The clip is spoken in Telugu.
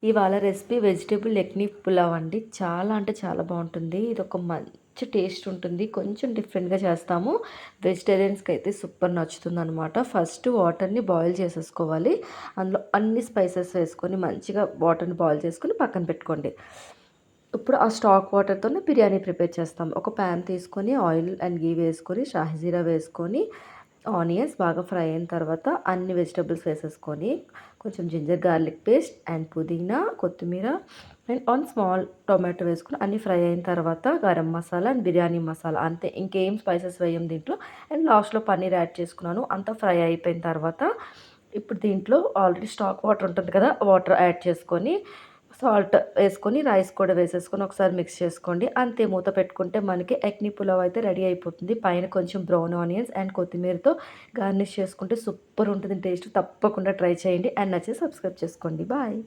ఇవాళ రెసిపీ వెజిటేబుల్ ఎగ్ని పులావ్ అండి. చాలా అంటే చాలా బాగుంటుంది. ఇది ఒక మంచి టేస్ట్ ఉంటుంది. కొంచెం డిఫరెంట్గా చేస్తాము. వెజిటేరియన్స్కి అయితే సూపర్ నచ్చుతుంది అనమాట. ఫస్ట్ వాటర్ని బాయిల్ చేసేసుకోవాలి. అందులో అన్ని స్పైసెస్ వేసుకొని మంచిగా వాటర్ని బాయిల్ చేసుకొని పక్కన పెట్టుకోండి. ఇప్పుడు ఆ స్టాక్ వాటర్తోనే బిర్యానీ ప్రిపేర్ చేస్తాం. ఒక ప్యాన్ తీసుకొని ఆయిల్ అండ్ గీ వేసుకొని షాహీ జీరా వేసుకొని ఆనియన్స్ బాగా ఫ్రై అయిన తర్వాత అన్ని వెజిటబుల్స్ వేసేసుకొని కొంచెం జింజర్ గార్లిక్ పేస్ట్ అండ్ పుదీనా కొత్తిమీర అండ్ స్మాల్ టొమాటో వేసుకొని అన్ని ఫ్రై అయిన తర్వాత గరం మసాలా అండ్ బిర్యానీ మసాలా అంతే, ఇంకేం స్పైసెస్ వేయం దీంట్లో. అండ్ లాస్ట్లో పన్నీర్ యాడ్ చేసుకున్నాను. అంతా ఫ్రై అయిపోయిన తర్వాత ఇప్పుడు దీంట్లో ఆల్రెడీ స్టాక్ వాటర్ ఉంటుంది కదా, వాటర్ యాడ్ చేసుకొని సాల్ట్ వేసుకొని రైస్ కూడా వేసేసుకొని ఒకసారి మిక్స్ చేసుకోండి. అంతే, మూత పెట్టుకుంటే మనకి ఎగ్ని పులావ్ అయితే రెడీ అయిపోతుంది. పైన కొంచెం బ్రౌన్ ఆనియన్స్ అండ్ కొత్తిమీరతో గార్నిష్ చేసుకుంటే సూపర్ ఉంటుంది టేస్ట్. తప్పకుండా ట్రై చేయండి అండ్ నచ్చితే సబ్స్క్రైబ్ చేసుకోండి. బాయ్.